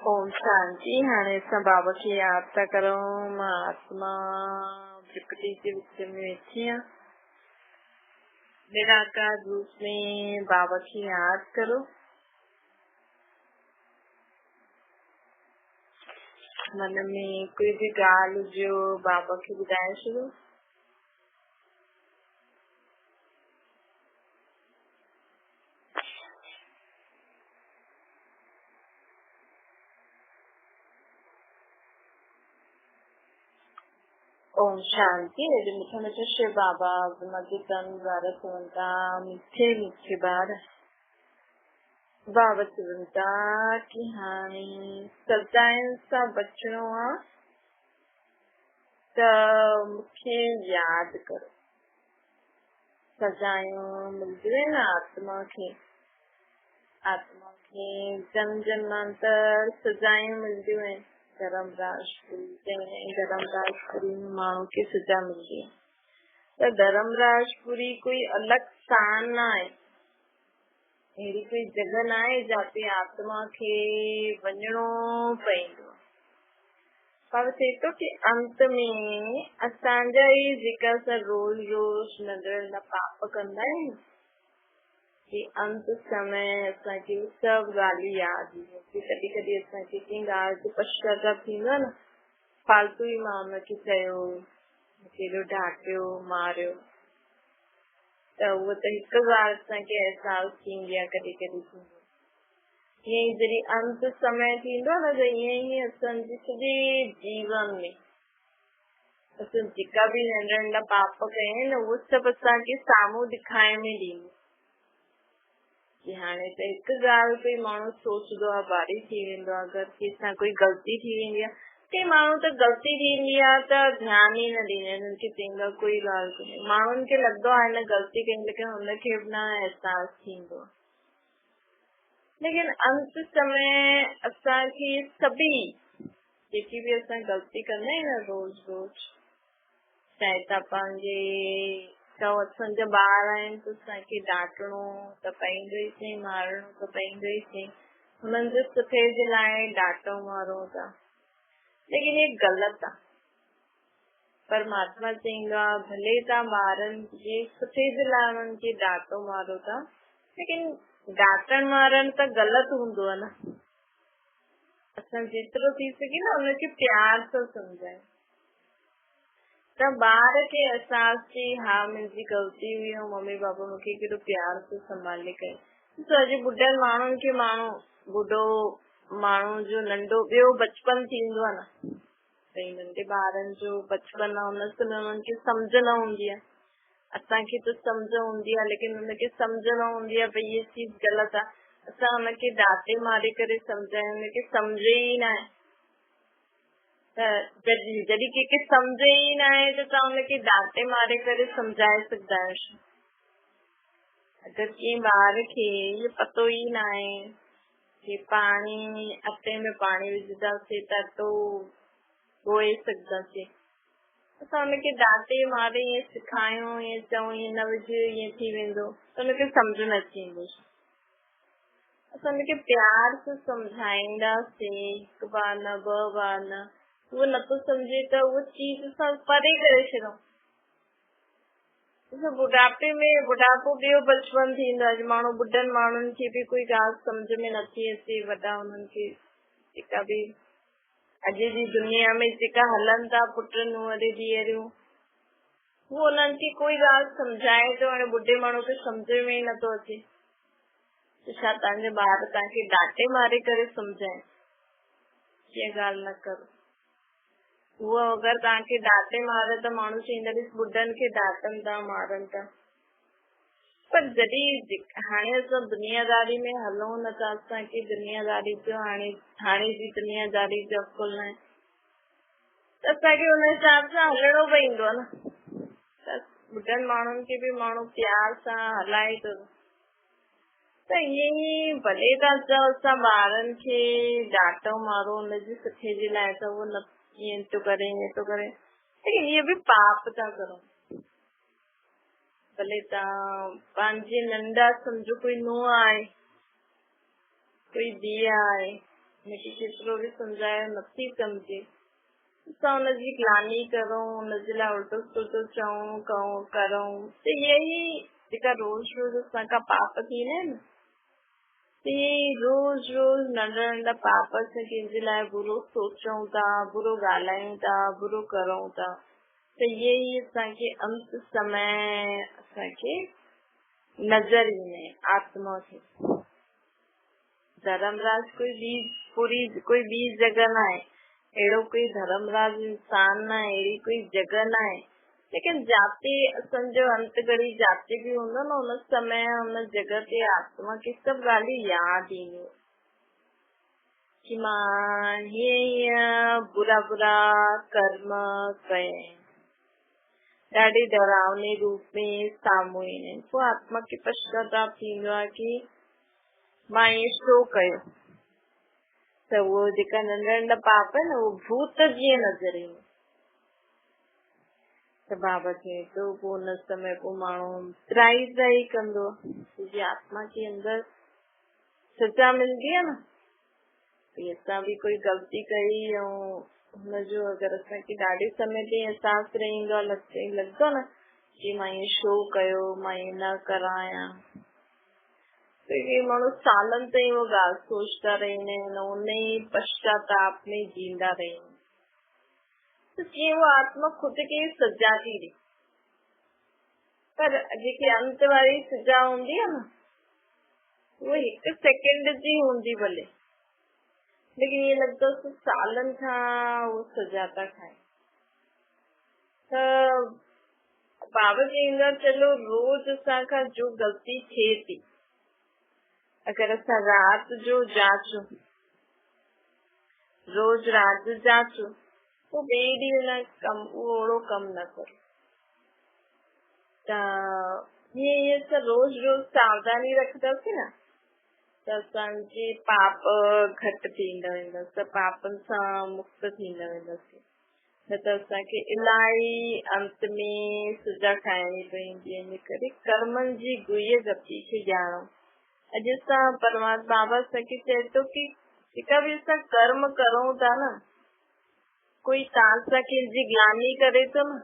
ओम शांति हाणे असां बाबा खे यादि था करूं। मां आत्मा प्रकृति जे विच में वेठी आहियां। निराकार रूप में बाबा खे यादि करो। मन में कोई भी ॻाल्हि हुजेव बाबा खे ॿुधाए छॾो। ओम शांति। मेरे मीठे मीठे शिव बाबा मध्य तन द्वारा सुनता मीठे मीठे बार बाबा सुनता कि हाणे सदाइन सां बचणो आहे त मूंखे यादि करो। सजायूं मिलंदियूं आहिनि आत्मा खे जन्म जन्मांतर सजायूं मिलंदियूं आहिनि। धर्म राजपुरी में माण्हू खे सजा मिलंदी आहे त धर्म राजपुरी कोई अलॻि स्थान न आहे। अहिड़ी कोई जॻह न आहे जिते आत्मा खे वञिणो पवंदो। पर थिए थो कि अंत में असांजा ई जेका असां रोज़ रोज़ नंढड़ा नंढड़ा पाप कंदा आहियूं कि अंत समय असांखे सभु ॻाल्हियूं यादि ईंदियूं। कॾहिं कॾहिं असांखे कंहिं ॻाल्हि जो पश्चाताप थींदो आहे न, फालतू ई मां हुनखे चयो, केॾो डांटियो मारियो, त उहो त हिकु ॻाल्हि असांखे अहसासु थींदी आहे। कॾहिं कॾहिं थींदो ईअं ई जॾहिं अंत समय थींदो न त ईअं ई असांजे सॼे जीवन में असां जेका बि नंढा नंढा पाप कया आहिनि उहो सभु असांखे साम्हूं ॾेखारण में ॾींदो कि हाणे त हिकु ॻाल्हि कोई माण्हू सोचंदो आहे भारी थी वेंदो आहे। अगरि कंहिंसां कोई ग़लती थी वेंदी आहे, के माण्हू त ग़लती थींदी आहे त ध्यानु ई न ॾींदा आहिनि, हुनखे चवंदा कोई ॻाल्हि कोन्हे। माण्हुनि खे लॻंदो आहे हिन ग़लती कई, लेकिन हुनखे बि न अहसासु थींदो आहे। लेकिन अंत समय असांखे सभी जेकी बि असां ग़लती कंदा आहियूं न रोज़ रोज़, चाहे त पंहिंजे असांजा ॿार आहिनि त असांखे डांटणो त पवंदो ई सही, मारणो त पवंदो ई सही। हुननि जे सुठे जे लाइ डांटो मारो था, लेकिन ये ग़लति आहे। परमात्मा चवंदो आहे भले तव्हां ॿारनि जे सुठे जे लाइ हुननि खे डांटो मारो था, लेकिन डांटण मारण त ग़लति हूंदो आहे न। असां जेतिरो थी सघे न हुनखे प्यार सां सम्झायूं त ॿार खे अहसासु थी हा मुंहिंजी ग़लती हुई ऐं मम्मी पापा मूंखे केॾो प्यार सां संभाले कयो। अॼु ॿुढनि माण्हुनि खे ॿुढो माण्हू जो नंढो ॿियो बचपन थींदो आहे न, भई नंढे ॿारनि जो बचपन आहे, हुननि खे सम्झ न हूंदी आहे। असांखे त सम्झ हूंदी आहे, लेकिन हुनखे सम्झ न हूंदी आहे भई हीअ चीज ग़लति आहे। असां हुनखे डांटे मारे करे सम्झायूं, हुनखे सम्झे ई न आहे। त जॾहिं कंहिंखे सम्झ ई न आहे त तव्हां हुनखे डांटे मारे करे सम्झाए सघंदा आहियो। अगरि कंहिं ॿार खे इहो पतो ई न आहे कि पाणी अटे में पाणी विझंदासीं त अटो ॻोहे सघंदासीं, असां हुनखे डांटे मारे ईअं सेखारियूं, ईअं चऊं ईअं न विझ ईअं थी वेंदो, त हुनखे सम्झ न अची वेंदो। असां हुनखे प्यार सां सम्झाईंदासीं, हिकु बार न ॿ बार न, उहो नथो सम्झे त उहो चीज असां परे करे छॾूं। बुढ़ापो ॿियो बचपन थींदो आहे। माण्हू ॿुढनि माण्हुनि खे बि कोई ॻाल्हि सम्झ में नथी अचे। वॾा हुननि खे जेका बि अॼु जी दुनिया में जेका हलनि था पुट नुंहंर धीअरूं, उहो हुननि खे कोई ॻाल्हि सम्झाए थो, हाणे ॿुढे माण्हू खे सम्झ में ई नथो अचे। छा तव्हांजा ॿार तव्हांखे डांटे मारे करे सम्झाइनि हीअ ॻाल्हि न करो। उहो अगरि तव्हांखे डांटे मारे त माण्हू चवंदा ॿुढनि खे डांटनि था मारनि था। पर जॾहिं हाणे असां दुनियादारी में हलूं न था, असांखे दुनियादारी जो हाणे जी दुनियादारी जो अकुल आहे, त असांखे हुन हिसाब सां हलणो पवंदो आहे न। त ॿुढनि माण्हुनि खे बि माण्हू प्यार सां हलाए थो। त ईअं ई भले तव्हां चओ असां ॿारनि खे डांटो मारो हुनजे सुठे जे लाइ, त उहो न ईअं थो करे ईअं थो करे, लेकिन इहो बि पाप था करो। भले तव्हां पंहिंजे नंढा सम्झो कोई नुंहुं आहे, कोई धीउ आहे, मूंखे केतिरो बि सम्झायो नथी सम्झे, असां हुनजी ग्लानी करूं, हुनजे लाइ उल्टो सुल्टो चऊं करूं, त इहे ई जेका रोज़ रोज़ असां खां पाप थींदा आहिनि, त इहे ई रोज़ रोज़ नंढा नंढा पाप असां कंहिंजे लाइ बुरो सोचूं था, बुरो ॻाल्हायूं था, बुरो करूं था, त इहे ई असांखे अंत समय असांखे नज़र ईंदा आहिनि आत्मा खे। धर्मराज कोई ॿी जॻह न आहे, अहिड़ो कोई धर्मराज इंसान न आहे, अहिड़ी कोई जॻह न आहे, लेकिन जाते असांजो अंत घड़ी जाते बि हूंदो न, हुन समय हुन जॻह ते आत्मा खे सभु ॻाल्हियूं यादि ईंदियूं कि मां हीअं बुरा बुरा कर्म कया, ॾाढे डरावने रूप में साम्हूं ईंदा आहिनि। पोइ आत्मा खे पश्चाताप थींदो आहे कि मां इएं छो कयो, त उहो जेका नंढा नंढा पाप आहिनि उहो भूत जीअं नज़र ईंदा, त बाबा चए थो पोइ हुन समय पोइ माण्हू त्राही कंदो, जी आत्मा जे अंदर सजा मिलंदी आहे न, असां बि कोई ग़लती कई ऐं हुनजो अगरि असांखे ॾाढे समय ते एहसासु रहंदो आहे, लॻंदो न कि मां इएं छो कयो, मां इएं न करायां, त इहे माण्हू सालनि ताईं उहो ॻाल्हि सोचता रहंदा आहिनि, उन ई पश्चाताप में जींदा रहंदा आहिनि, त जीअं उहा आत्मा ख़ुदि खे सजा थी ॾे, पर जेकी अंत वारी सजा हूंदी आहे न, उहा 1 सेकेंड जी हूंदी भले, लेकिन ईअं लॻंदो सालनि खां उहो सजा था खाइनि। त बाबा चईंदा चलो रोज़ असांखां जो ग़लती थिए थी, अगरि असां राति जो जाचूं, रोज़ राति जो जाचूं, पोइ ॿिए ॾींहुं उहो अहिड़ो कमु न करो, त हीअं असां रोज़ रोज़ सावधानी रखंदासीं न, त असांजे पाप घटि थींदा वेंदा, त पापनि सां मुक्त थींदा वेंदासीं, न त असांखे इलाही अंत में सजा खाइणी पवंदी। इन करे कर्मनि जी गुईअ गति खे ॼाणो। अॼु असां परमात्मा बाबा असांखे चए थो कि जेका बि असां कर्म करूं था न, कोई तव्हां सां कंहिंजी ग्लानी करे थो न,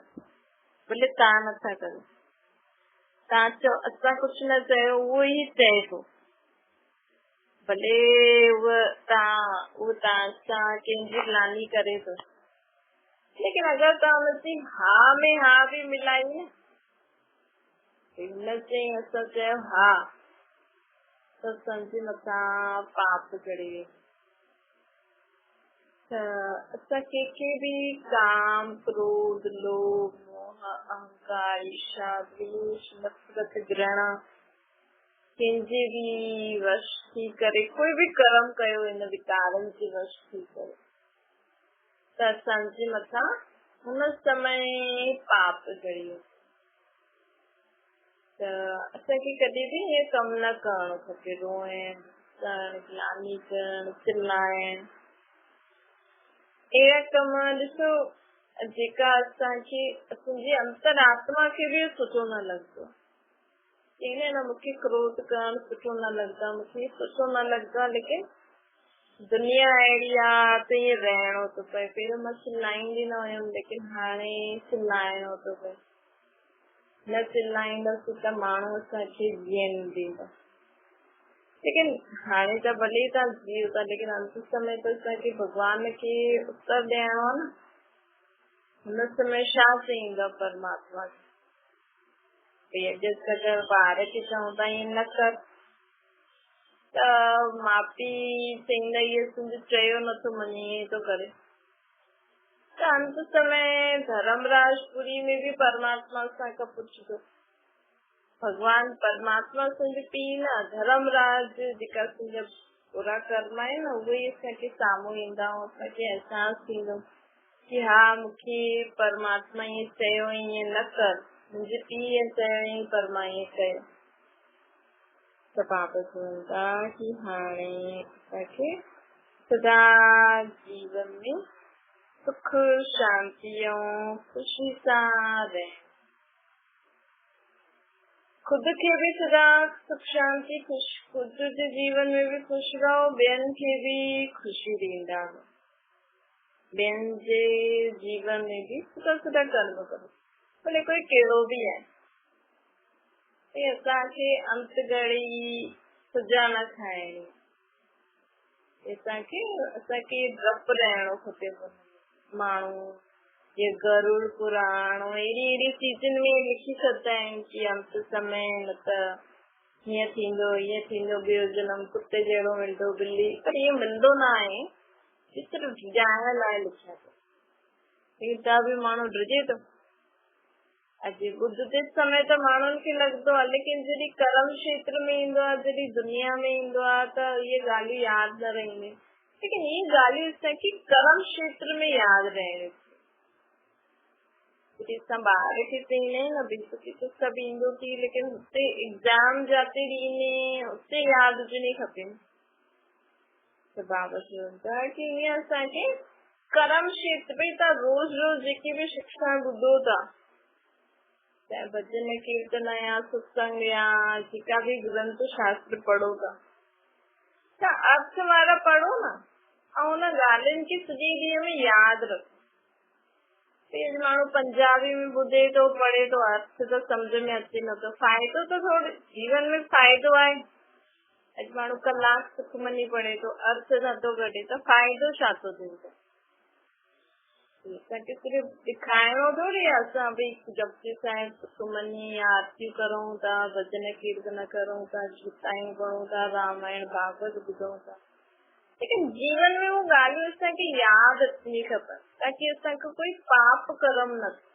भले तव्हां नथा करो, तव्हां चओ असां कुझु न चयो, उहो ई चए थो, भले उहो तव्हां सां कंहिंजी ग्लानी करे थो, लेकिन अगरि तव्हां हुनजी हा में हा बि मिलाई न, हिन चई असां चयो हा, त असांजे मथां पाप चढ़ी, त असां कंहिंखे बि काम, क्रोध, लोभ, मोह, अहंकार, ईर्ष्या, द्वेष, नफ़रत, घृणा कंहिंजे बि वश थी करे कोई बि कर्म कयो, इन विकारनि जे वश थी करे, त असांजे मथां हुन समय पाप चढ़ी। त असांखे कॾहिं बि इहे कमु न करणो खपे, रोइण करणु, ग्लानी करणु, चिल्लाइण, अहिड़ा कम ॾिसो जेका असांखे असांजी अंतरात्मा खे बि सुठो न लॻंदो, इन न मूंखे क्रोध करणु सुठो न लॻंदो आहे, मूंखे सुठो न लॻंदो आहे, लेकिन दुनिया अहिड़ी आहे त ईअं रहणो थो पए। पहिरियों मां चिल्लाईंदी न हुयमि, लेकिन हाणे चिल्लाइणो थो पए, न चिल्लाईंदसि त माण्हू असांखे जीअण ॾींदा, लेकिन हाणे त भले तव्हां जीओ था, लेकिन अंत समय त असांखे भॻवान खे उत्तर ॾियणो आहे न, हुन समय छा चईंदो परमात्मा खे, अॼु ॿार खे चऊं था ईअं न कर, त माउ पीउ चईंदा इहो तुंहिंजो चयो नथो मञे, ईअं थो करे, त अंत समय धर्मराजपुरी में बि परमात्मा असांखां पुछंदो, भगवान परमात्मा असांजो पीउ न, धर्मराज जेका असांजा बुरा कर्म आहे न, उहे ई असांखे साम्हूं ईंदा, असांखे अहसासु थींदो कि हा मूंखे परमात्मा ईअं चयो, ईअं न कर, मुंहिंजे पीउ ईअं चयो पर मां ईअं कयो, त बाबा चवनि था कि हाणे असांखे सदा जीवन में सुख शांति ऐं ख़ुशी सां रहणु, खुद खे भी सदा सुख शांति खुश, खुद जे जीवन में भी खुश रहो, ॿियनि खे भी खुशी ॾींदा रहो, ॿियनि जे जीवन में भी सुठा सुठा कर्म करो, भले कोई कहिड़ो भी आहे। असांखे अंत घड़ी सजा न खाइणी, असांखे डप रहणो खपे। माण्हू ये गरुड़ पुराण अहिड़ी सीजन में लिखी छॾंदा आहिनि कि अंत समय न त हीअं थींदो हीअं थींदो, ॿियो जनम कुते जहिड़ो मिलंदो, ॿिली, पर इहो मिलंदो न आहे, सिर्फ़ ॼाण लाइ लिखिया अथव। त बि माण्हू ड्रिजे थो। अॼु ॿुधते समय त माण्हुनि खे लॻंदो आहे, लेकिन जॾहिं कर्म क्षेत्र में ईंदो आहे, जॾहिं दुनिया में ईंदो आहे त इहे ॻाल्हियूं यादि न रहंदियूं, लेकिन इहे ॻाल्हियूं असांखे कर्म क्षेत्र में यादि रहणियूं। असां ॿार खे चईंदा आहियूं न, बेसिकली त सभु ईंदो थी, लेकिन हुते एग्ज़ाम जाते ॾींदे हुते यादि हुजणी खपे। त बाबा चवंदा कि ईअं असांखे कर्म क्षेत्र में तव्हां रोज़ रोज़ जेकी बि शिक्षा ॿुधो था, चाहे भजन कीर्तन या सत्संग या जेका भी ग्रंथ शास्त्र पढ़ो था, त अर्थ वारा पढ़ो न, ऐं हुन ॻाल्हियुनि खे सॼे ॾींहं में यादि रखो। माण्हू पंजाबी में ॿुधे थो, पढ़े थो, अर्थ त सम्झ में अचे नथो, फ़ाइदो त थोरो जीवन में फ़ाइदो आहे। अॼु माण्हू कलाक सुखमनी पढ़े थो, अर्थ नथो कढे, त फ़ाइदो छा थो थिए? असांखे सिर्फ़ ॾेखारिणो थोरी आहे, असां भई जपजी साहिब सुखमनी या आरतियूं करूं था, भजन कीर्तन करूं था, गीतायूं पढ़ूं था, रामायण भागवत ॿुधूं था, लेकिन जीवन में वो ॻाल्हियूं असांखे यादि अचणी खपनि, ताकि असांखे कोई पाप कर्म न थिए।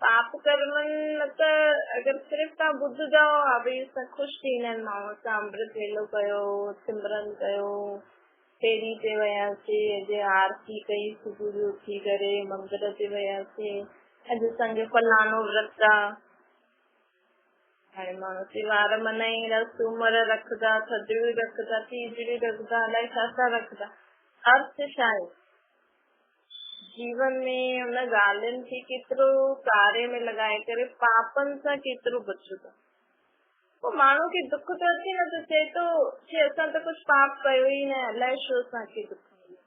पाप कर्म न त अगरि सिर्फ़ तव्हां ॿुधंदव, हा भई असां ख़ुशि थींदा आहिनि माण्हू, असां अमृत वेलो कयो, सिमरन कयो, फेरी ते वियासीं, अॼु आरती कई, सुबुह जो उथी करे मंदिर ते वियासीं, अॼु असांजो फलाणो व्रत आहे। हाणे माण्हू त्योहार मल्हाईंदा, सूमर रखंदा, थधिड़ियूं रखंदा, तीजड़ियूं रखंदा, अलाए छा छा रखंदा। अर्थ छा आहे? जीवन में हुन ॻाल्हियुनि खे केतिरो कार्य में लॻाए करे पापनि सां केतिरो बचो था। पोइ माण्हू खे दुख तो अचे न, त चए थो कि असां त कुझु पाप कयो ई न, अलाए छो असांखे दुख मिलियो।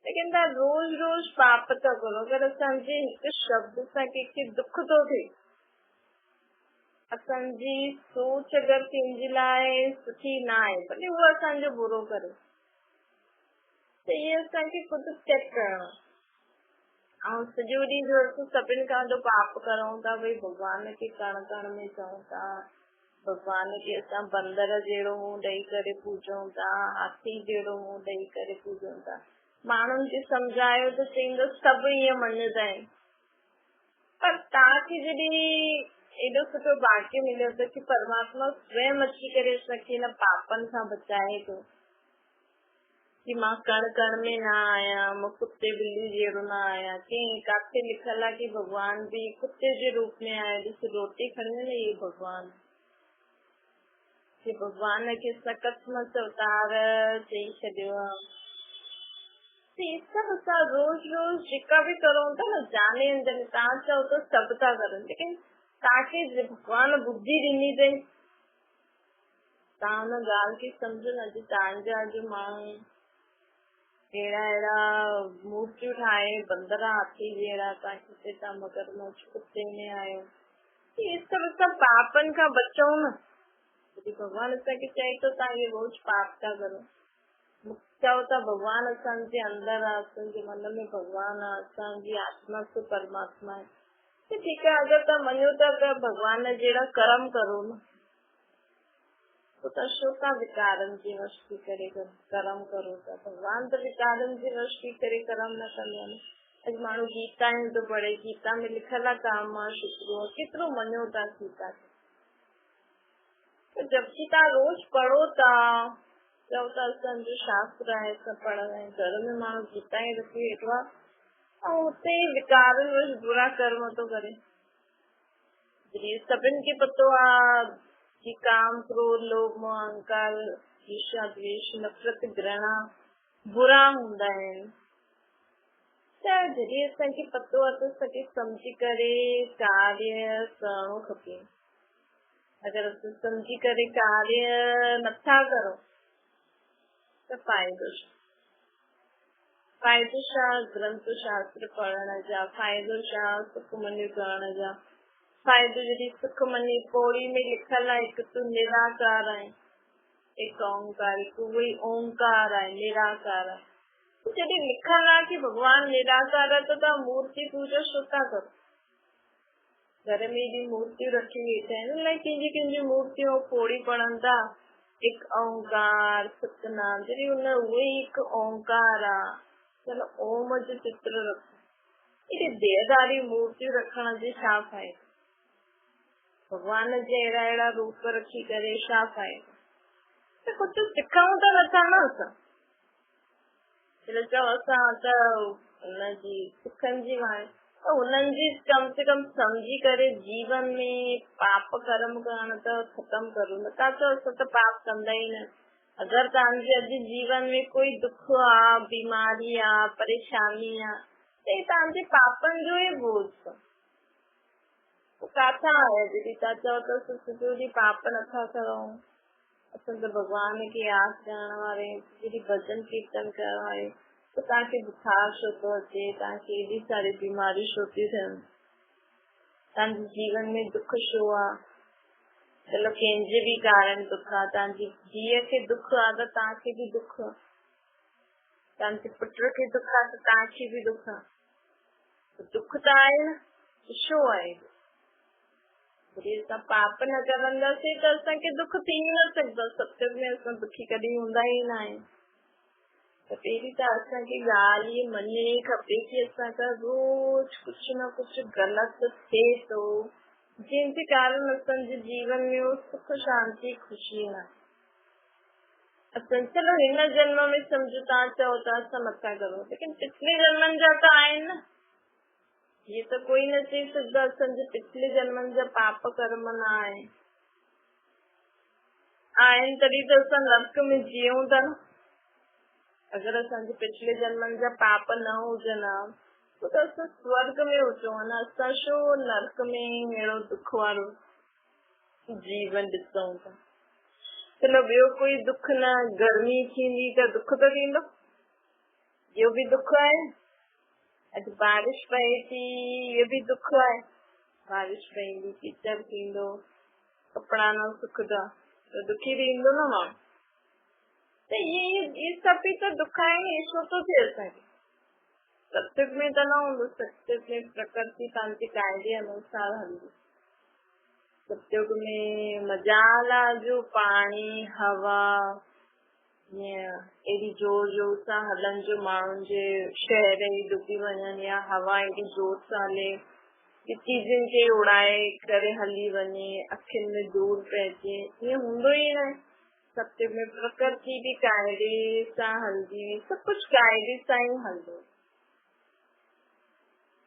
लेकिन तव्हां रोज़ रोज़ पाप था करो, अगरि असांजे हिकु शब्द सां कंहिंखे दुख थो थिए, असांजी सोच अगरि कंहिंजे लाइ सुठी न आहे, भले उहो असांजो बुरो करे, त इहे असांखे ख़ुदि चेक करणो। ऐं सॼो ॾींहुं सभिनि खां वॾो पाप करूं था, भई भॻवान खे कण कण में चऊं था, भॻवान खे असां बंदर जहिड़ो मुंहुं ॾेई करे पूजूं था, हाथी जहिड़ो मुंहुं ॾेई करे पूजूं था। माण्हुनि खे सम्झायो त चईंदो सभु ईअं मञंदा आहिनि, पर तव्हांखे जॾहिं एॾो सुठो भाग्य मिलियो त कि परमात्मा स्वयं अची करे असांखे हिन पापनि खां बचाए थो, कि मां कण कण में न आहियां, मां कुते ॿिली जहिड़ो न आहियां। कंहिं काथे लिखल आहे कि भॻवान भी कुते जे रूप में आहे, ॾिस रोटी खणी न, इहे भॻवान, कि भॻवान खे सकत अवतार चई छॾियो आहे। सभु असां रोज़ रोज़ जेका बि करूं था न, जाने अंदरि तव्हां चओ त सभु था करनि, लेकिन तव्हांखे भॻवान बुद्धि ॾिनी अथई, तव्हां हुन ॻाल्हि खे सम्झो न। अॼु तव्हांजा अॼु माण्हू अहिड़ा अहिड़ा मूर्तियूं ठाहे, बंदर हाथी जहिड़ा, तव्हां किथे था मगरमच्छ कुते में आहियो, इहे सभु असां पापनि खां बचूं न। भॻवान असांखे चए थो तव्हां इहे रोज़ पाप था करो, चओ था भॻवान असांजे अंदरि आहे, असांजे मन में भॻवान आहे, असांजी आत्मा से परमात्मा आहे, त ठीकु आहे। अगरि तव्हां मञो था त भॻवान जहिड़ा कर्म करो न, पोइ तव्हां छो था विकारनि जे वश थी करे कर्म करो था? भॻवान त विकारनि जे वश थी करे कर्म न कंदो आहे। अॼु माण्हू गीताऊं थो पढ़े, गीता में लिखल आहे काम शुक्रो, केतिरो मञो था गीता खे, जबकि तव्हां रोज़ पढ़ो था, चओ था असांजो शास्त्र आहे, असां पढ़ंदा आहियूं, घर में माण्हू गीता ई रखी वेठो आहे, ऐं हुते विकारनि वश बुरा कर्म थो करे। सभिनि खे पतो आहे कि काम क्रोध लोभ मोह अहंकार ईर्ष्या द्वेष नफ़रत घृणा बुरा हूंदा आहिनि, त जॾहिं असांखे पतो आहे त असांखे सम्झी करे कार्य करणो खपे। अगरि असां सम्झी करे कार्य नथा करूं त फ़ाइदो छा? फ़ाइदो छा ग्रंथ शास्त्र पढ़ण जा, फ़ाइदो छा सुखमनी करण जा। फ़ाइदो जॾहिं सुखमनी पौड़ी में लिखल आहे हिकु तूं निराकार आहे, एक ओंकार, उहे ओंकार आहे, निराकार आहे। जॾहिं लिखल आहे कि भगवान निराकार आहे त तव्हां मूर्ति पूजा छो था करो? घर में भी मूर्तियूं रखी वेठा आहिनि, अलाए कंहिंजी कंहिंजी मूर्तियूं पौड़ी पढ़नि था, एक ओंकार सतनाम, जॾहिं हुन उहे ई हिकु ओंकार आहे, चलो ओम जो चित्र रखो। एॾी देहदारी मूर्तियूं रखण जी छा फ़ाइदो? भगवान जे अहिड़ा अहिड़ा रूप रखी करे छा फ़ाइदो? त कुझु सिखूं त नथा न असां। चओ असां त हुनजी सिखनि जी वाणी, त हुननि जी कम से कम सम्झी करे जीवन में पाप कर्म करण त ख़तम करूं। नथा चओ असां त पाप कंदा ई न। अगरि तव्हांजे अॼु जीवन में कोई दुख आहे, बीमारी आहे, परेशानी आहे, त ही तव्हांजे पापनि जो ई बोझ आहे। काथां आहे जॾहिं तव्हां चओ त असां सॼो ॾींहुं पाप नथा करूं, असां त भॻवान खे यादि करण वारे, जॾहिं भॼन कीर्तन करण वारे, त तव्हांखे बुखार छो थो अचे, तव्हांखे एॾी सारी बीमारी छो थी थियनि, तव्हांजे जीवन में दुख छो आहे? चलो कंहिंजे बि कारण दुख आहे, तव्हांजी धीअ खे दुख आहे त तव्हांखे बि दुख आहे, तव्हांजे पुट खे दुख आहे त तव्हांखे बि दुख आहे। दुख त आहे न, छो आहे? जॾहिं असां पाप न करंदासीं त असांखे दुख थी न सघंदो। सत्संग में असां दुखी कॾहिं हूंदा ई न आहियूं। त पहिरीं त असांखे ॻाल्हि इहा मञणी खपे कि असांखां रोज़ कुझु न कुझु ग़लति थिए थो, जंहिंजे कारण असांजे जीवन में उहो सुख शांती ख़ुशी न आहे। असां चलो हिन जन्म में सम्झो तव्हां चओ था असां नथा करूं, लेकिन पिछले जन्मनि जा त आहिनि न। ये तो कोई न चई सघंदो असांजे पिछले जन्मनि जा पाप कर्म न आहिनि तॾहिं त असां नर्क में जीऊं था न। अगरि असांजे पिछले जन्मनि जा पाप न हुजनि हा त असां स्वर्ग में हुजूं हा न, असां छो नर्क में अहिड़ो दुख वारो जीवन ॾिसूं था। चलो ॿियो कोई दुख न, गर्मी थींदी त दुख त थींदो, इहो बि दुख आहे। अॼु बारिश पए थी, इहो बि दुख आहे। बारिश पईंदी, कीचड़ थींदो, कपिड़ा न सुकंदा त दुखी थींदो न माण्हू। त इहे सभु बि त दुख आहिनि, इहे छो थो थिए असांखे? सत्संग में त न हूंदो, सत्संग में प्रकृति पंहिंजे काइदे अनुसार हलंदी। सत्संग में मजाला जो पाणी हवा एॾी जोर जोर सां हलनि जो माण्हुनि जे शहर ई डुबी वञनि, या हवा एॾी जोर सां हले कि चीज़ुनि खे उड़ाए करे हली वञे, अखियुनि में धूल पइजे, ईअं हूंदो ई न। सत्य में प्रकृति बि काइदे सां हलंदी, सभु कुझु काइदे सां ई हलंदो।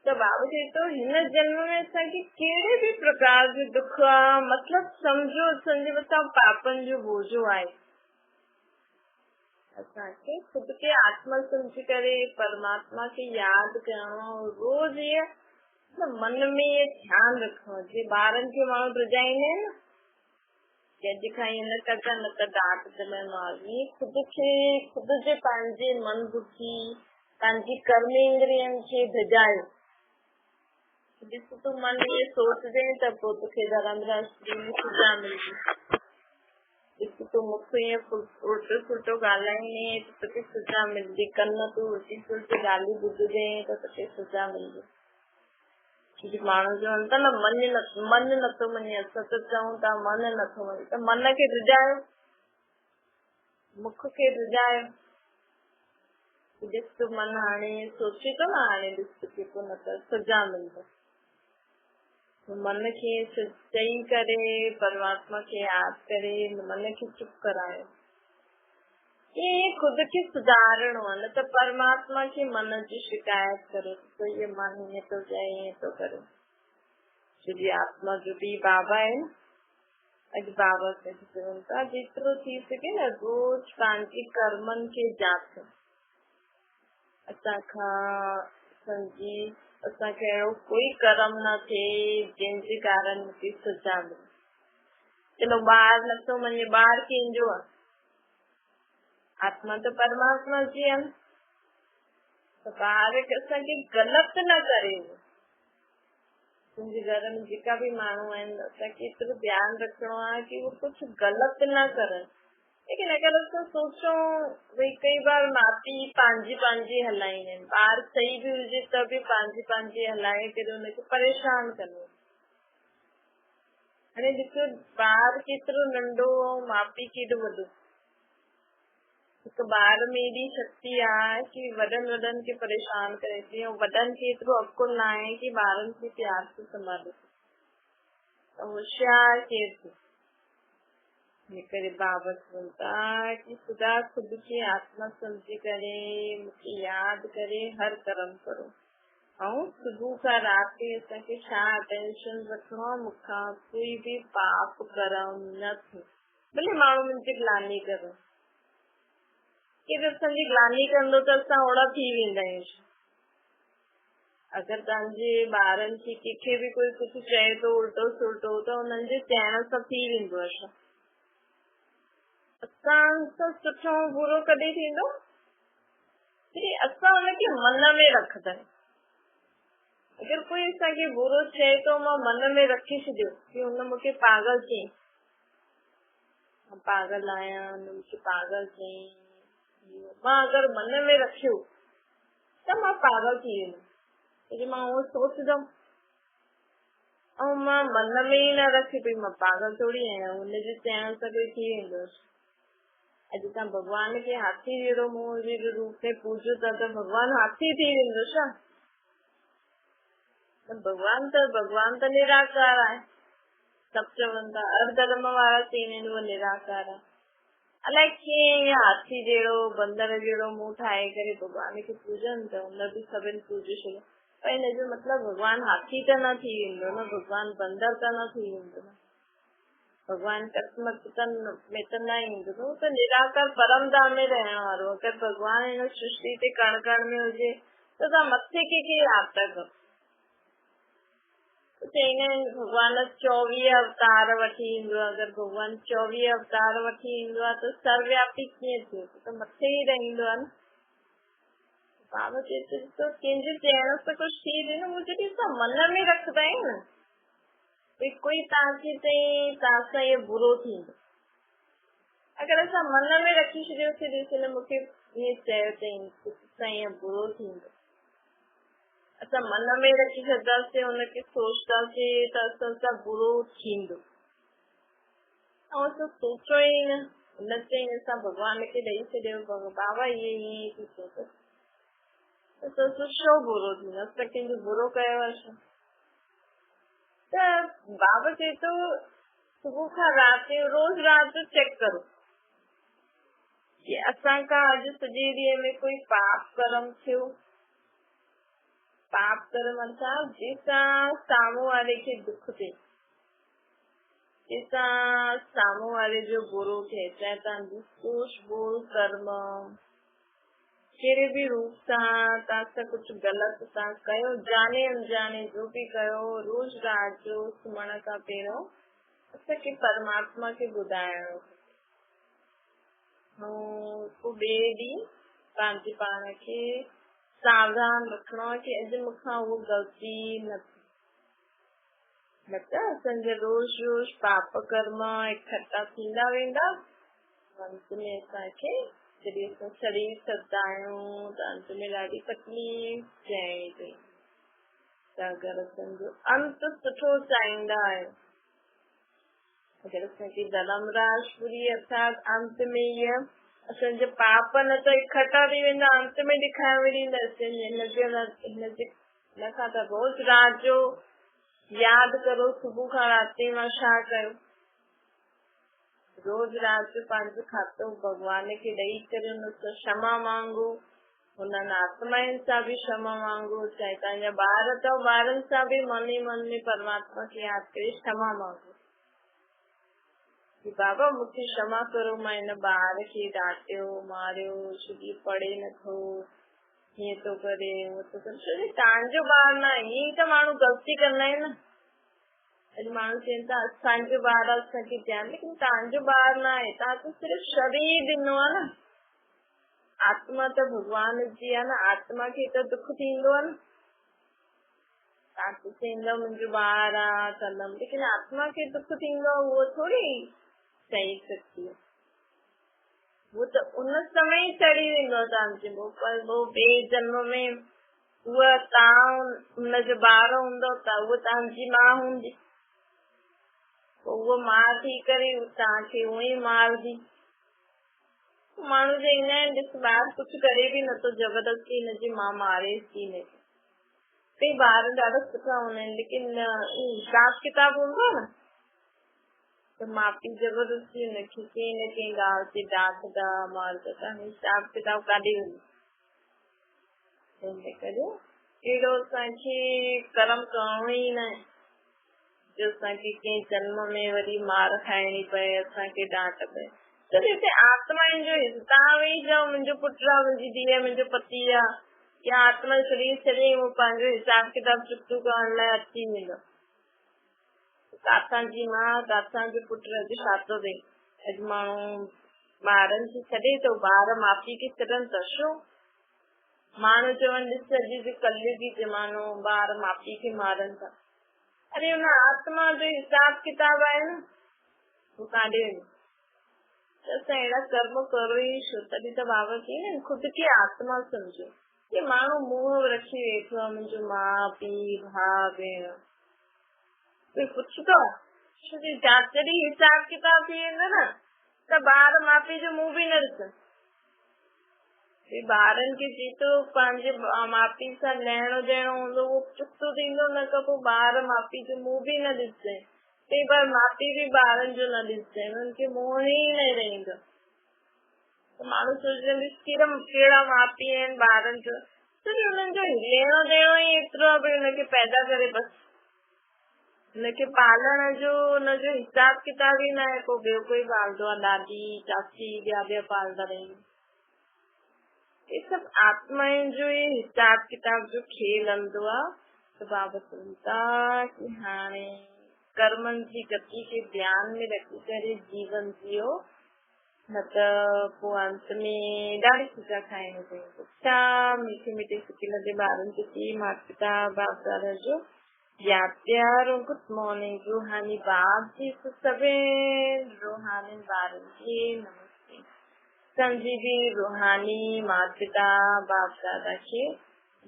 त बाबा चए थो हिन जन्म में असांखे कहिड़े बि प्रकार जो दुख आहे, मतिलबु सम्झो असांजे मथां पापनि जो बोझो आहे। असांखे ख़ुदि खे आत्मा सम्झी करे परमात्मा खे यादि करणो, रोज़ इहो मन में इहो ध्यानु रखणो। जीअं ॿारनि खे माण्हू ब्रजाईंदा आहिनि न, कंहिंजे खां ईअं न कजां न त डांट दिलाए, ख़ुदि खे ख़ुदि जे पंहिंजे मन बुद्धि पंहिंजी कर्मेंद्रियनि खे भिजायो। ॾिस तूं मन इहे सोचजे त पोइ तोखे धर्मराज में सजा मिलंदी। ॾिस तूं मूंखे ईअं उल्टो सुल्टो ॻाल्हाईंदे त तोखे सजा मिलंदी, कन तूं उल्टी सुल्टी ॻाल्हियूं ॿुधजे त तोखे सजा मिलंदी। माण्हू चवनि था न मन नथो मञे, असां त चऊं था मन नथो मञे, त मन खे रिझायो, मुख खे रिझायो। ॾिस तूं मन हाणे सोचे थो न, हाणे ॾिस तोखे पोइ न त सजा मिलंदो। मन खे चई करे परमात्मा खे यादि करे मन खे चुप करायो। ये ख़ुदि खे सुधारणो आहे, न त परमात्मा खे मन जी शिकायत करो तो ये मन ईअं थो चए, ईअं थो करे। छोकी आत्मा जो बि बाबा आहे न, अॼु बाबा खे चवनि था जेतिरो थी सघे न रोज़ पंहिंजे कर्मनि खे जाचो। असांखां समझी असांखे अहिड़ो कोई कर्म न थिए जंहिंजे कारण मूंखे सजा मिले। चलो ॿार नथो मञे, ॿार कंहिंजो आहे? आत्मा त परमात्मा जी आहे। त ॿार असांखे ग़लति न करे। मुंहिंजे घर में जेका बि माण्हू आहिनि असांखे एतिरो ध्यानु रखिणो आहे कि वो कुछ ग़लति न करनि। लेकिन अगर असां सोचूं भई कई बार माउ पीउ पंहिंजी हलाईंदा आहिनि, ॿार सही बि हुजे त बि पंहिंजी हलाए करे हुनखे परेशान कंदा। हाणे ॾिसो ॿार केतिरो नंढो ऐं माउ पीउ केॾो वॾो। हिकु ॿार में एॾी शक्ति आहे कि वॾनि खे परेशान करे थी, ऐं वॾनि खे एतिरो अकुल न आहे कि ॿारनि खे प्यार सां संभाले। होशियार केरु थी? करे बाबा चवंदा कि खुदा खुद खे आत्मा समझी करे मूंखे यादि करे हर कर्म करो। ऐं सुबुह खां राति असांखे छा अटेंशन रखिणो आहे, मूंखां कोई बि पाप कर्म न थिए। भले माण्हू मुंहिंजी ग्लानी करो, केरु असांजी ग्लानी कंदो त असां ओड़ा थी वेंदा आहियूं। अगरि तव्हांजे ॿारनि खे कंहिंखे बि कोई कुझु चए थो उल्टो सुल्टो त उन्हनि जे चइण सां थी वेंदो आहे। असां सां सुठो बुरो कॾहिं थींदो? असां हुनखे मन में रखंदा आहियूं। अगरि कोई असांखे बुरो चए तो मां मन में रखी छॾियो कि हुन मूंखे पागल चई, मां पागल आहियां, मूंखे पागल चई, मां अगरि मन में रखियो त मां पागल थी वेंदमि। मां उहो सोचंदमि ऐं मां मन में ई न रखी पई मां पागल थोड़ी आहियां, हुनजे चइण सां कोई थी वेंदो। अॼु तव्हां भॻवान खे हाथी जहिड़ो मुंहं जे रूप में पूजो था त भॻवान हाथी थी वेंदो छा? भॻवान त निराकार आहे। सभु चवनि था हर धर्म वारा चवंदा आहिनि उहो निराकार आहे। अलाए कीअं हाथी जहिड़ो बंदर जहिड़ो मुंहुं ठाहे करे भॻवान खे पूजनि था, हुन बि सभिनि पूजे छॾियो। पर हिनजो मतिलबु भॻवान हाथी त न थी वेंदो न, भॻवान बंदर त न थी वेंदो न, भॻवान कसमत में त न ईंदो, उहो त निराकार परम धाम में रहण वारो। अगरि भॻवान हिन सृष्टि ते कण कण में हुजे त तव्हां मथे कंहिंखे यादि था करो। चवंदा आहिनि भॻवान 24 अवतार वठी ईंदो आहे। अगरि भॻवान 24 अवतार वठी ईंदो आहे त सर्वव्यापी कीअं थियो? त मथे ई रहंदो आहे न। बाबा चए थो कंहिंजे चइण सां कुझु थी थिए न, मुंहिंजे ॾिसो मन में रखंदा आहियूं न भई कोई तव्हांखे चई तव्हां सां इहो बुरो थींदो। अगरि असां मन में रखी छॾियोसीं ॾिस मूंखे ईअं चयो अथई तोसां ईअं बुरो थींदो, असां मन में रखी छॾंदासीं, हुनखे सोचंदासीं त असां सां बुरो थींदो, ऐं असां सोचो ई न। हुन चई असां भॻवान खे ॾेई छॾियो बाबा इहे ईअं थी सोचो त छो बुरो थींदो? असां कंहिंजो बुरो कयो आहे छा? त बाबा चए थो सुबुह खां राति रोज़ राति जो चेक करो कि असां खां अॼु सॼे ॾींहं में कोई पाप कर्म थियो। पाप कर्म अर्थात जंहिंसां साम्हूं वारे खे दुख थिए, जंहिंसां साम्हूं वारे जो बुरो थिए, चाहे तव्हांजो सोच बोल कर्म कहिड़े बि रूप सां तव्हां सां कुझु ग़लति तव्हां कयो, जाने अनजाने जो बि कयो, रोज़ राति जो सुम्हण खां पहिरियों असांखे परमात्मा खे ॿुधाइणो ऐं पोइ ॿिए ॾींहुं पंहिंजे पाण खे सावधान रखिणो आहे कि अॼु मूंखां उहो ग़लती न थी। न त असांजा रोज़ रोज़ पाप कर्म इकट्ठा थींदा वेंदा, अंत में असांखे जॾहिं असां शरीर छॾंदा आहियूं त अंत में ॾाढी तकलीफ़ थियणी पई। त अगरि असांजो अंत सुठो चाहींदा आहियो, अगरि असांखे धर्म राजपुरी अर्थात अंत में इहा असांजा पाप न त इकट्ठा थी वेंदा, अंत में ॾेखारे वेंदासीं। हिन खां त रोज़ राति जो यादि करो सुबुह खां राति मां छा कयो। रोज़ राति जो पंहिंजो खातो भॻवान खे ॾेई करे हुन सां क्षमा मांगो, हुननि आत्माउनि सां बि क्षमा मांगो, चाहे तव्हांजा ॿार अथव ॿारनि सां बि मन ई मन में परमात्मा खे यादि करे क्षमा मांगो कि बाबा मूंखे क्षमा करो, मां हिन ॿार खे डांटियो मारियो छोकी पढ़े नथो, ये तो करे वो तो करे, तव्हांजो ॿार न आहे, ईअं त माण्हू ग़लती कंदा आहिनि न। अॼु माण्हू चवनि था असांजो ॿार आहे असांखे ध्यानु, लेकिन तव्हांजो ॿार न आहे, तव्हां त सिर्फ़ु शरीर ॾिनो आहे न, आत्मा त भॻवान जी आहे न, आत्मा खे त दुख थींदो आहे न। तव्हां त चवंदव मुंहिंजो ॿार आहे कंदमि, लेकिन आत्मा खे दुख थींदो आहे, उहो थोरी सही सकती है, वो तो उन समय ही चढ़ी वेंदो आहे तव्हांजे, पर वो ॿिए जन्म में उहा तव्हां हुनजो ॿार हूंदव त उहा तव्हांजी माउ हूंदी, पोइ उहा माउ थी करे तव्हांखे उहो ई मारदी। माण्हू चवंदा आहिनि ॾिस ॿार कुझु करे बि नथो, ज़बरदस्ती हिनजी माउ मारेसि थी हिनखे। कई ॿार ॾाढा सुठा हूंदा आहिनि, लेकिन हिसाब किताब हूंदो आहे न, त माउ पीउ ज़बरदस्ती हुनखे कंहिं न कंहिं ॻाल्हि ते डांटदा मारदा, त हिसाब किताब काॾे वेंदो। तंहिंजे करे अहिड़ो असांखे कर्म करणो ई न आहे जो असांखे कंहिं जन्म में वरी मार खाइणी पए, असांखे डांट पए। त हिते आत्माउनि जो हिस्सो, तव्हां वेही चओ मुंहिंजो पुटु आहे, मुंहिंजी धीउ आहे, मुंहिंजो पति आहे, या आत्मा शरीर छॾे उहो पंहिंजो हिसाब किताब चुकतो करण लाइ अची वेंदो। काथां जी मां काथां जो पुटु, अॼु छा थो थिए, अॼु माण्हू ॿारनि खे छॾे थो, ॿार माउ पीउ खे छॾनि था छो? माण्हू चवनि ॾिस अॼु जो कलयुगी ज़मानो, ॿार माउ पीउ खे मारनि था। अरे हुन आत्मा जो हिसाब किताब आहे न, वो काॾे वेंदो? त असां अहिड़ा कर्म करो ई छो? तॾहिं त बाबा चई न ख़ुदि खे आत्मा सम्झो। कि माण्हू मुंहुं रखी वेठो आहे मुंहिंजो माउ पीउ भाउ भेण, कोई पुछंदो आहे? जॾहिं हिसाब किताब थी वेंदो न त ॿार माउ पीउ जो मुंहुं बि न ॾिसनि। ॿारनि खे जेतिरो पंहिंजे माउ पीउ सां लहिणो ॾियणो हूंदो उहो चुकतो थींदो, न त पोइ ॿार माउ पीउ जो मुंहुं बि न ॾिसंदा। कई बार माउ पीउ बि ॿारनि जो न ॾिसंदा आहिनि, उन्हनि खे मोह ई न रहंदो। त माण्हू सोचंदा कहिड़ा माउ पीउ आहिनि ॿारनि जो, तॾहिं हुननि जो लेणो ॾियणो ई एतिरो आहे भई हुनखे पैदा करे बसि, हुनखे पालण जो हुनजो हिसाब किताब ई न आहे, पोइ ॿियो कोई पालंदो आहे, ॾाॾी चाची ॿिया पालंदा रहनि। ये सभु आत्माउनि जो ई हिसाब किताब जो खेल हलंदो आहे। त बाबा चवनि था कि हाणे कर्मनि जी गति खे ध्यान में रखी करे जीवन जियो, न त पोइ अंत में ॾाढी सजा खाइणी पवंदी। छा मीठे मीठे सुठी लॻे ॿारनि खे थी माता पिता बाप दादा जो यादि प्यार और गुड मॉर्निंग रूहानी बाप जी सभिनि रूहानी ॿारनि खे नमस्ते। संजीवी रूहानी माता पिता बाप दादा खे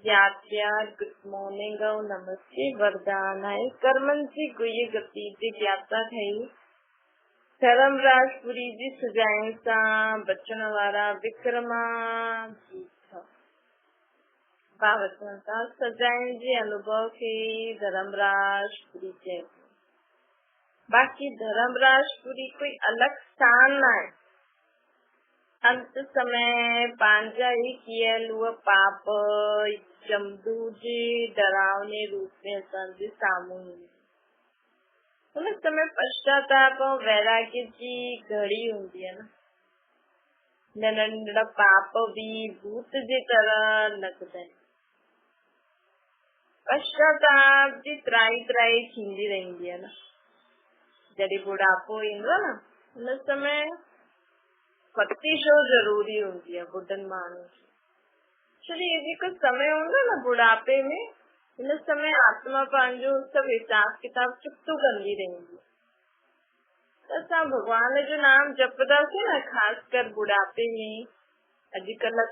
यादि प्यार गुड मॉर्निंग और नमस्ते वरदान आहे। कर्मनि जी गुई गति जी ज्ञाता ठही धर्मराजपुरी जी सजाइण सां बचण वारा विक्रमा जी बाबा चवनि था सजाइण जे अनुभव खे धर्मराजपुरी चए। बाक़ी धर्मराजपुरी कोई अलॻि स्थान न आहे। अंत समय पंहिंजा ई कियल उहा पाप जमदू जे डरावने रूप में असांजे साम्हूं ईंदी। हुन समय पश्चाताप ऐं वैराग्य जी घड़ी हूंदी आहे न, नंढा नंढा पाप बि भूत जे तरह लॻंदा आहिनि। पश्चाताप जी त्राई थींदी रहंदी आहे न। जॾहिं बुढ़ापो ईंदो आहे न हुन समय भक्ति छो ज़रूरी हूंदी आहे ॿुढनि माण्हुनि खे। छो जो जेको समय हूंदो आहे न बुढ़ापे में, हिन समय आत्मा पंहिंजो सभु हिसाब किताब चुकतो कंदी रहंदी। त असां भॻवान जो नाम जपंदासीं न, ख़ासि कर बुढ़ापे में। अॼुकल्ह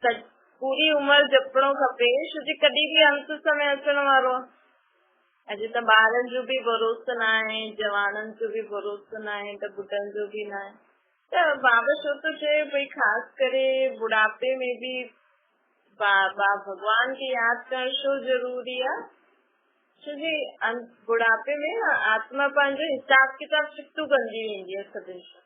त पूरी उमिरि जपणो खपे, छो जो कॾहिं बि अंत समय अचण वारो आहे। अॼु त ॿारनि जो बि भरोसो न आहे, जवाननि जो बि भरोसो न आहे, त ॿुढनि जो बि न आहे। त बाबा छो थो चए भई ख़ासि करे बुढ़ापे में बि भॻवान खे यादि करणु छो ज़रूरी आहे? छो जो बुढ़ापे में न आत्मा पंहिंजो हिसाब किताब चुकतो कंदी वेंदी आहे सभिनि सां।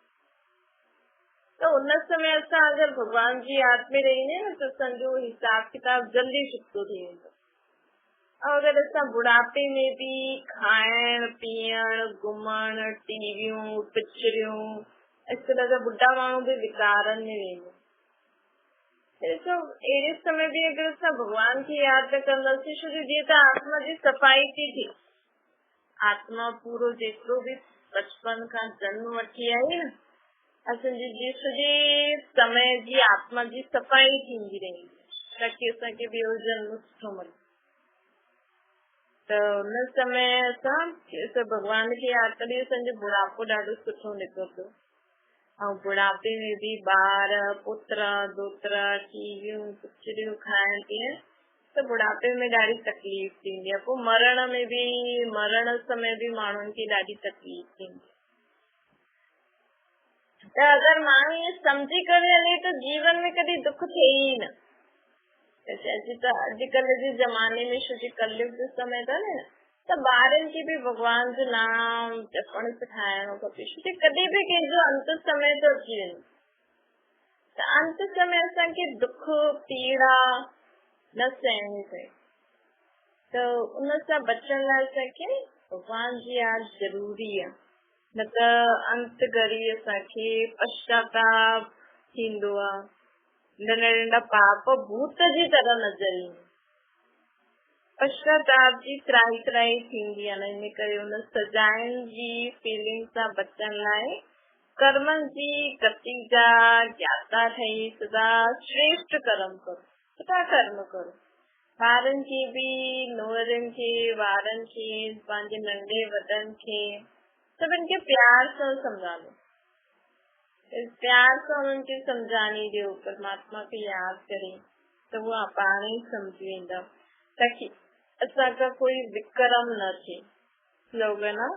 त उन समय असां अगरि भॻवान जी यादि में रहींदे न त असांजो हिसाब किताब जल्दी चुकतो थी वेंदो। ऐं अगरि असां बुढ़ापे में बि खाइण पीअण घुमण टीवियूं पिक्चरियूं, अॼुकल्ह जा ॿुढा माण्हू बि विकारनि में वेंदा। तो अहिड़े समय भी अगर असां भगवान खे यादि न कंदासीं, छो जो जीअं त आत्मा जी सफ़ाई थी थिए, आत्मा पूरो जेतिरो बि बचपन खां जन्म वठी आई न, असांजी जी सॼे समय जी आत्मा जी सफ़ाई थींदी रहंदी ताकि असांखे ॿियो जन्म सुठो मिले। त हुन समय असां भगवान खे यादि करे असांजो बुढ़ापो ॾाढो सुठो निकिरंदो। ऐं बुढ़ापे में भी ॿार पुत्र दोत्र टीवियूं पिक्चरियूं खाइण पीअण, त बुढ़ापे में ॾाढी तकलीफ़ थींदी आहे। पोइ मरण समय भी माण्हुनि खे ॾाढी तकलीफ़ थींदी आहे। त अगरि माण्हू इएं सम्झी करे हले त जीवन में कॾहिं दुख थिए ई न। अॼुकल्ह जे ज़माने में छो जो कलयुग जो समय था न, त ॿारनि खे भी भगवान जो नाम जपण सिखाइणो खपे, छो जो कॾहिं भी कंहिंजो अंत समय थो अची वञे। त अंत समय असांखे दुख पीड़ा न सहणी पए, त उन सां बचण लाइ असांखे भगवान जी यादि ज़रूरी आहे। न त अंत घड़ी असांखे पश्चाताप थींदो आहे, नंढा नंढा पाप भूत जी तरह नज़र ईंदा। पश्चाताप जी त्राही थींदी आहे। इन करे उन सजाइनि जी फीलिंग सां बचण लाइ कर्मनि जी गति जा ज्ञाता ठही सदा श्रेष्ठ कर्म करो, सुठा कर्म करो। ॿारनि खे भी, नुंहरुनि खे, ॿारनि खे, पंहिंजे नंढे वॾनि खे, सभिनि खे प्यार सां सम्झायो, प्यार सां उन्हनि खे सम्झानी ॾियो, परमात्मा खे यादि करे, त उहा पाण ई सम्झी वेंदा, ताकि असांखां कोई विक्रम न थिए। स्लोगन आहे,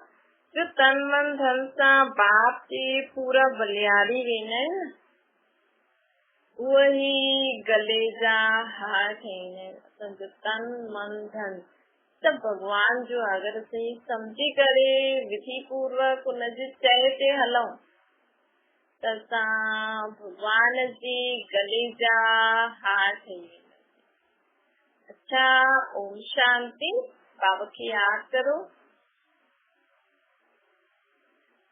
जो तन मन धन सां बाप जे पूरा बलियारी वेंदा आहिनि न, उहे ई गले जा हार ठहींदा आहिनि। असांजो तन मन धन सभु भगवान जो, अगरि असीं सम्झी करे विधि पूर्वक उनजे चए ते हलूं त असां भगवान जी गले जा हार ठही वेंदा। अच्छा, ओम शांति। बाबा की याद करो।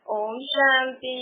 ओम शांति।